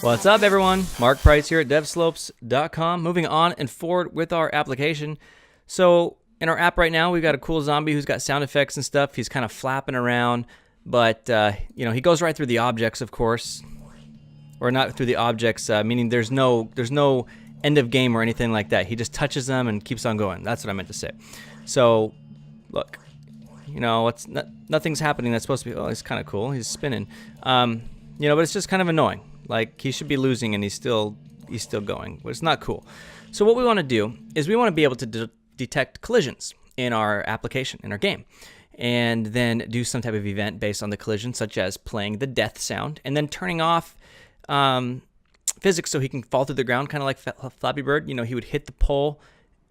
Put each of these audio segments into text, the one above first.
What's up, everyone? Mark Price here at devslopes.com. Moving on and forward with our application. So in our app right now, we've got a cool zombie who's got sound effects and stuff. He's kind of flapping around, but he goes right through the objects, of course, or not through the objects, meaning there's no end of game or anything like that. He just touches them and keeps on going. That's what I meant to say. So look, nothing's happening. That's supposed to be. Oh, it's kind of cool. He's spinning, but it's just kind of annoying. Like, he should be losing and he's still going. But it's not cool. So what we want to do is we want to be able to detect collisions in our application, in our game, and then do some type of event based on the collision, such as playing the death sound and then turning off physics so he can fall through the ground, kind of like Flappy Bird. He would hit the pole,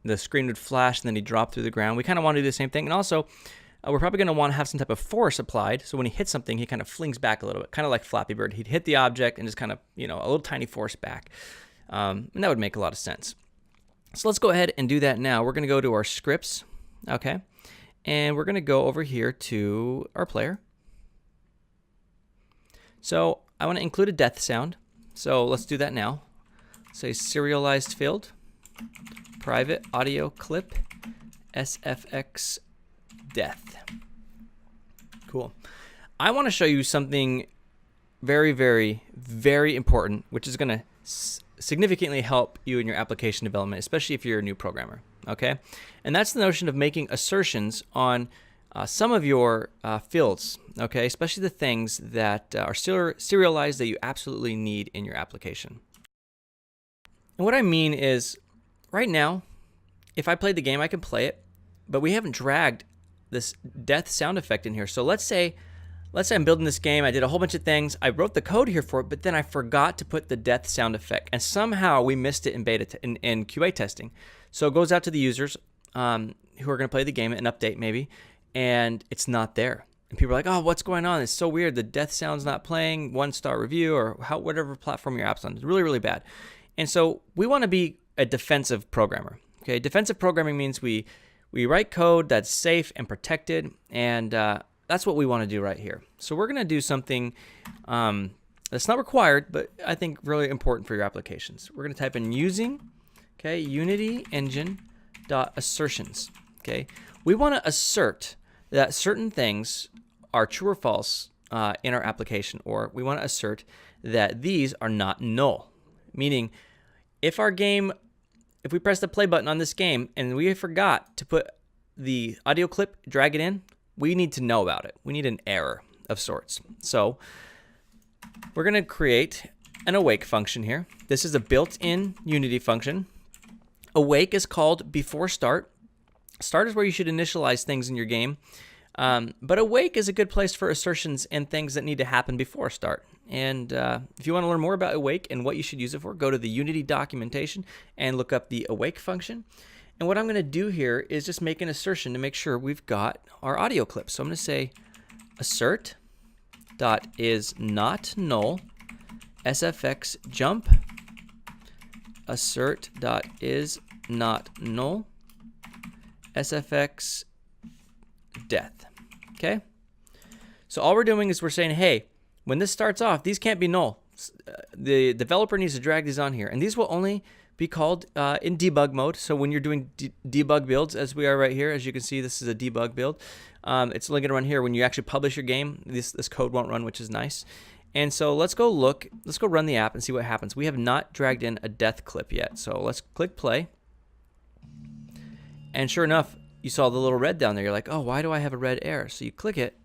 the screen would flash, and then he'd drop through the ground. We kind of want to do the same thing. And also, we're probably going to want to have some type of force applied. So when he hits something, he kind of flings back a little bit, kind of like Flappy Bird. He'd hit the object and just kind of, a little tiny force back. And that would make a lot of sense. So let's go ahead and do that now. We're going to go to our scripts, okay? And we're going to go over here to our player. So I want to include a death sound. So let's do that now. Say serialized field, private audio clip, SFX death. Cool. I want to show you something very, very, very important, which is going to significantly help you in your application development, especially if you're a new programmer. Okay, and that's the notion of making assertions on some of your fields. Okay, especially the things that are serialized that you absolutely need in your application. And what I mean is, right now, if I played the game, I can play it, but we haven't dragged this death sound effect in here. So let's say I'm building this game. I did a whole bunch of things. I wrote the code here for it, but then I forgot to put the death sound effect, and somehow we missed it in beta in QA testing. So it goes out to the users who are going to play the game, an update maybe, and it's not there. And people are like, "Oh, what's going on? It's so weird. The death sound's not playing." 1-star review or whatever platform your app's on. It's really, really bad. And so we want to be a defensive programmer. Okay, defensive programming means we write code that's safe and protected, and that's what we want to do right here. So we're going to do something that's not required, but I think really important for your applications. We're going to type in using, okay, Unity Engine .assertions. Okay, we want to assert that certain things are true or false in our application, or we want to assert that these are not null. Meaning, if we press the play button on this game and we forgot to put the audio clip, drag it in, we need to know about it. We need an error of sorts. So we're going to create an awake function here. This is a built-in Unity function. Awake is called before start. Start is where you should initialize things in your game. But awake is a good place for assertions and things that need to happen before start. And if you want to learn more about awake and what you should use it for, go to the Unity documentation and look up the awake function. And what I'm going to do here is just make an assertion to make sure we've got our audio clip. So I'm going to say assert dot is not null sfx jump assert dot is not null sfx death. Okay, so all we're doing is we're saying, hey, when this starts off, these can't be null. The developer needs to drag these on here, and these will only be called in debug mode. So when you're doing debug builds, as we are right here, as you can see, this is a debug build. It's only going to run here when you actually publish your game. This code won't run, which is nice. And so let's go run the app and see what happens. We have not dragged in a death clip yet. So let's click play. And sure enough, you saw the little red down there. You're like, oh, why do I have a red error? So you click it,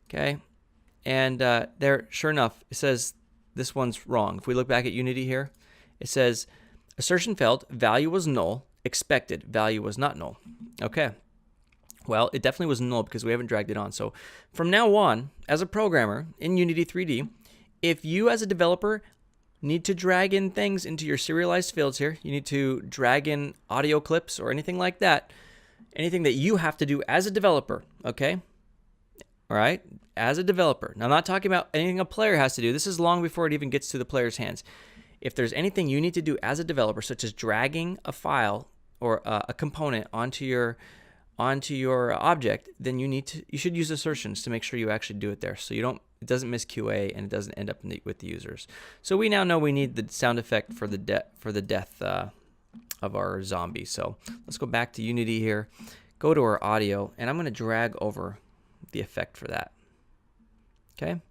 okay? And there, sure enough, it says this one's wrong. If we look back at Unity here, it says assertion failed, value was null, expected, value was not null. Okay. Well, it definitely was null because we haven't dragged it on. So from now on, as a programmer in Unity 3D, if you as a developer need to drag in things into your serialized fields here, you need to drag in audio clips or anything like that, anything that you have to do as a developer, okay? All right, as a developer. Now, I'm not talking about anything a player has to do. This is long before it even gets to the player's hands. If there's anything you need to do as a developer, such as dragging a file or a component onto your object, then you should use assertions to make sure you actually do it there. So it doesn't miss QA, and it doesn't end up with the users. So we now know we need the sound effect for the death of our zombie. So let's go back to Unity here, go to our audio, and I'm going to drag over the effect for that. Okay,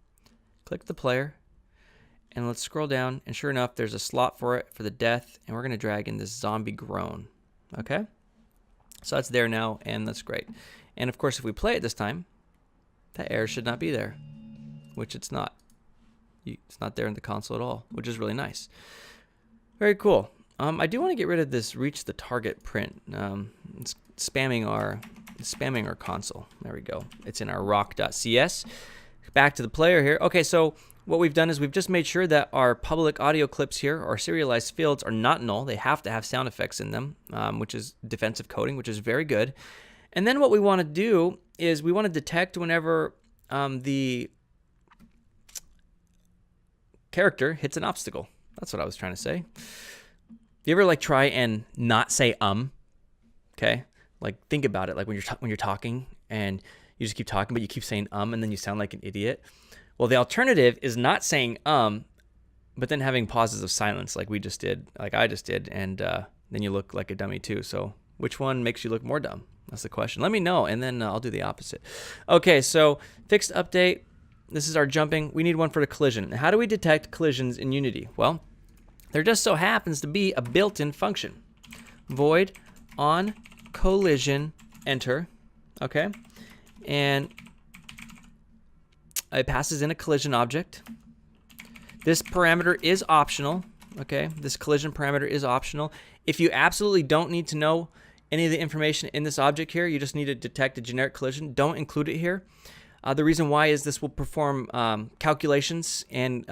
click the player, and let's scroll down, and sure enough, there's a slot for it for the death, and we're going to drag in this zombie groan. Okay, so that's there now, and that's great. And of course, if we play it this time, that error should not be there, which it's not. It's not there in the console at all, which is really nice. Very cool. I do want to get rid of this reach the target print. It's spamming our console. There we go. It's in our rock.cs. Back to the player here. Okay, so what we've done is we've just made sure that our public audio clips here, our serialized fields, are not null. They have to have sound effects in them, which is defensive coding, which is very good. And then what we want to do is we want to detect whenever the character hits an obstacle. That's what I was trying to say. You ever like try and not say okay? Like think about it, like when you're talking and you just keep talking, but you keep saying and then you sound like an idiot. Well, the alternative is not saying but then having pauses of silence like we just did, like I just did, and then you look like a dummy too. So which one makes you look more dumb? That's the question. Let me know, and then I'll do the opposite. Okay, so fixed update. This is our jumping. We need one for the collision. How do we detect collisions in Unity? Well, there just so happens to be a built-in function. Void on collision enter. Okay, and it passes in a collision object. This parameter is optional. Okay, this collision parameter is optional. If you absolutely don't need to know any of the information in this object here, you just need to detect a generic collision, don't include it here. The reason why is this will perform calculations, and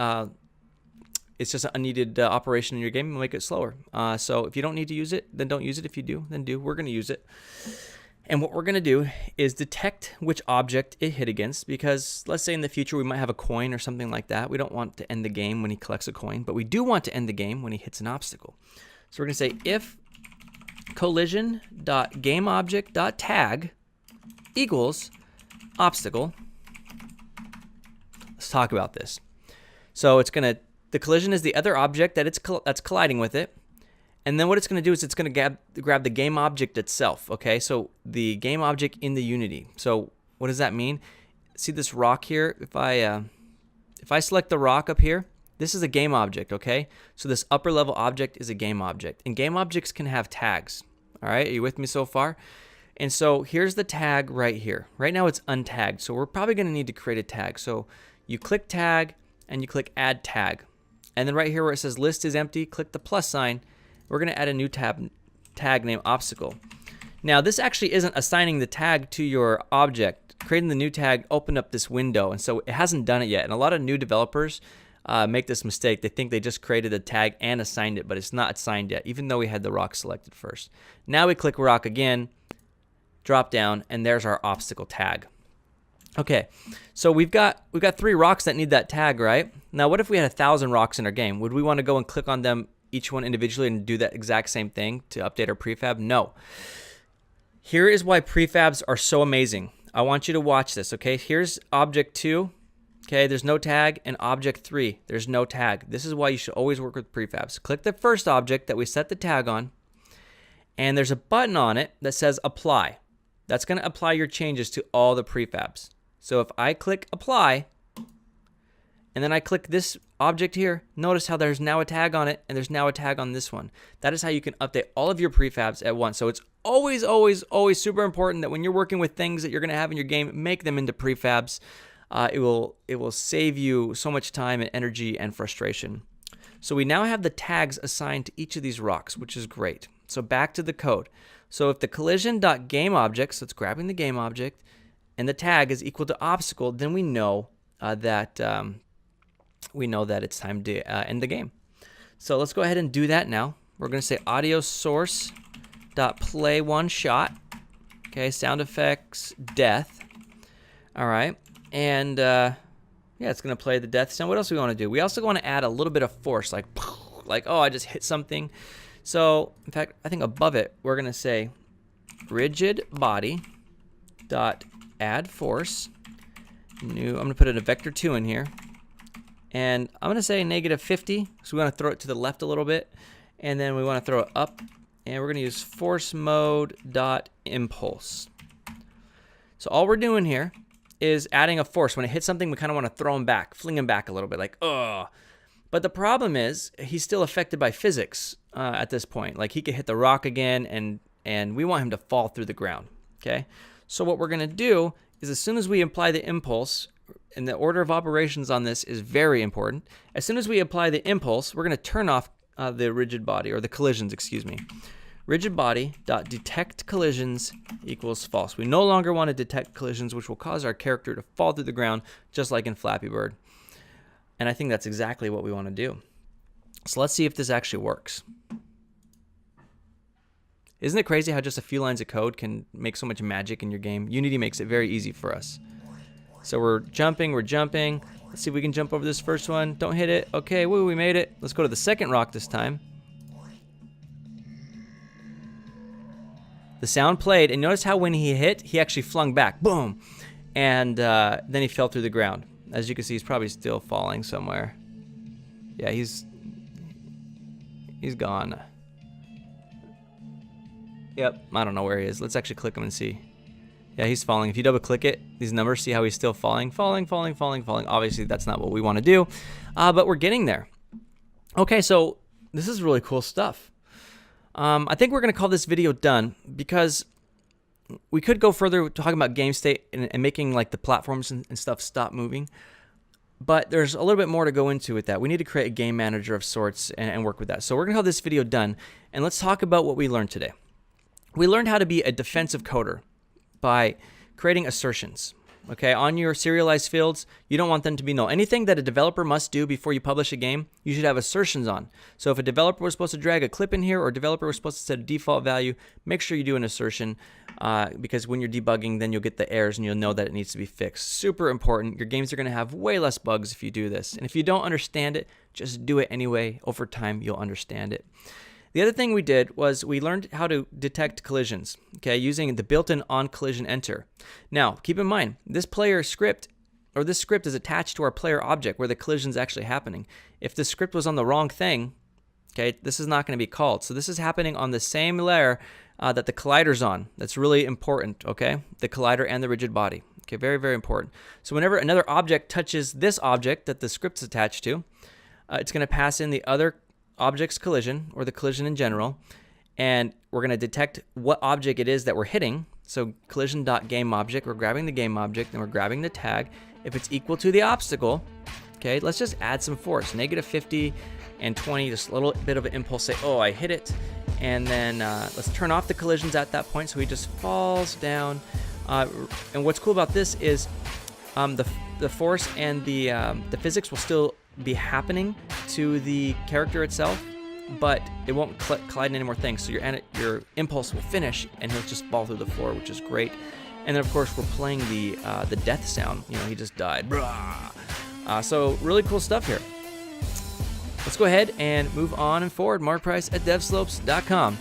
it's just an unneeded operation in your game and make it slower. So if you don't need to use it, then don't use it. If you do, then do. We're going to use it. And what we're going to do is detect which object it hit against, because let's say in the future we might have a coin or something like that. We don't want to end the game when he collects a coin, but we do want to end the game when he hits an obstacle. So we're going to say if collision.gameObject.tag equals obstacle. Let's talk about this. So it's going to, the collision is the other object that that's colliding with it. And then what it's going to do is it's going to grab the game object itself. Okay, so the game object in the Unity. So what does that mean? See this rock here? If I select the rock up here, this is a game object. Okay, so this upper level object is a game object, and game objects can have tags. All right, are you with me so far? And so here's the tag right here. Right now it's untagged, so we're probably going to need to create a tag. So you click tag and you click add tag, and then right here where it says list is empty, click the plus sign. We're going to add a new tag named obstacle. Now this actually isn't assigning the tag to your object. Creating the new tag opened up this window, and so it hasn't done it yet. And a lot of new developers make this mistake. They think they just created a tag and assigned it, but it's not assigned yet, even though we had the rock selected first. Now we click rock again, drop down, and there's our obstacle tag. Okay, so we've got 3 rocks that need that tag, right? Now what if we had 1,000 rocks in our game? Would we want to go and click on them each one individually and do that exact same thing to update our prefab? No. Here is why prefabs are so amazing. I want you to watch this, okay? Here's object 2. Okay, there's no tag, and object 3, there's no tag. This is why you should always work with prefabs. Click the first object that we set the tag on, and there's a button on it that says apply. That's going to apply your changes to all the prefabs. So if I click apply, and then I click this object here, notice how there's now a tag on it, and there's now a tag on this one. That is how you can update all of your prefabs at once. So it's always, always, always super important that when you're working with things that you're going to have in your game, make them into prefabs. It will save you so much time and energy and frustration. So we now have the tags assigned to each of these rocks, which is great. So back to the code. So if the collision.gameObject, so it's grabbing the game object, and the tag is equal to obstacle, then we know that it's time to end the game. So let's go ahead and do that now. We're going to say audio source dot play one shot. Okay, sound effects death. All right, and yeah, it's going to play the death sound. What else do we want to do? We also want to add a little bit of force, like oh, I just hit something. So in fact, I think above it we're going to say rigid body dot add force, new, I'm going to put a vector 2 in here. And I'm going to say -50, so we want to throw it to the left a little bit. And then we want to throw it up. And we're going to use force mode dot impulse. So all we're doing here is adding a force. When it hits something, we kind of want to throw him back, fling him back a little bit, like, ugh. But the problem is he's still affected by physics at this point. Like, he could hit the rock again, and we want him to fall through the ground, okay? So what we're going to do is, as soon as we apply the impulse, and the order of operations on this is very important. As soon as we apply the impulse, we're going to turn off the rigid body, or the collisions, excuse me. Rigid body dot detect collisions equals false. We no longer want to detect collisions, which will cause our character to fall through the ground, just like in Flappy Bird. And I think that's exactly what we want to do. So let's see if this actually works. Isn't it crazy how just a few lines of code can make so much magic in your game? Unity makes it very easy for us. So we're jumping. Let's see if we can jump over this first one. Don't hit it. Okay, woo, we made it. Let's go to the second rock this time. The sound played, and notice how when he hit, he actually flung back. Boom! And then he fell through the ground. As you can see, he's probably still falling somewhere. Yeah, he's gone. Yep, I don't know where he is. Let's actually click him and see. Yeah, he's falling. If you double click it, these numbers, see how he's still falling. Obviously, that's not what we want to do, but we're getting there. Okay, so this is really cool stuff. I think we're going to call this video done, because we could go further talking about game state and making like the platforms and stuff stop moving. But there's a little bit more to go into with that. We need to create a game manager of sorts and work with that. So we're going to have this video done, and let's talk about what we learned today. We learned how to be a defensive coder by creating assertions. Okay, on your serialized fields, you don't want them to be null. Anything that a developer must do before you publish a game, you should have assertions on. So if a developer was supposed to drag a clip in here, or a developer was supposed to set a default value, make sure you do an assertion, because when you're debugging, then you'll get the errors and you'll know that it needs to be fixed. Super important. Your games are going to have way less bugs if you do this. And if you don't understand it, just do it anyway. Over time, you'll understand it. The other thing we did was we learned how to detect collisions, okay, using the built-in on-collision enter. Now, keep in mind, this player script, or this script is attached to our player object where the collision is actually happening. If the script was on the wrong thing, okay, this is not going to be called. So this is happening on the same layer that the collider's on. That's really important, okay? The collider and the rigid body. Okay, very, very important. So whenever another object touches this object that the script's attached to, it's going to pass in the other object's collision, or the collision in general, and we're going to detect what object it is that we're hitting. So collision.gameObject, we're grabbing the game object and we're grabbing the tag. If it's equal to the obstacle, okay, let's just add some force, -50 and 20, just a little bit of an impulse, say, oh, I hit it. And then let's turn off the collisions at that point, so he just falls down. And what's cool about this is the force and the physics will still be happening to the character itself, but it won't collide in any more things. So your impulse will finish, and he'll just fall through the floor, which is great. And then of course we're playing the death sound. You know, he just died. So really cool stuff here. Let's go ahead and move on and forward. Mark Price at devslopes.com.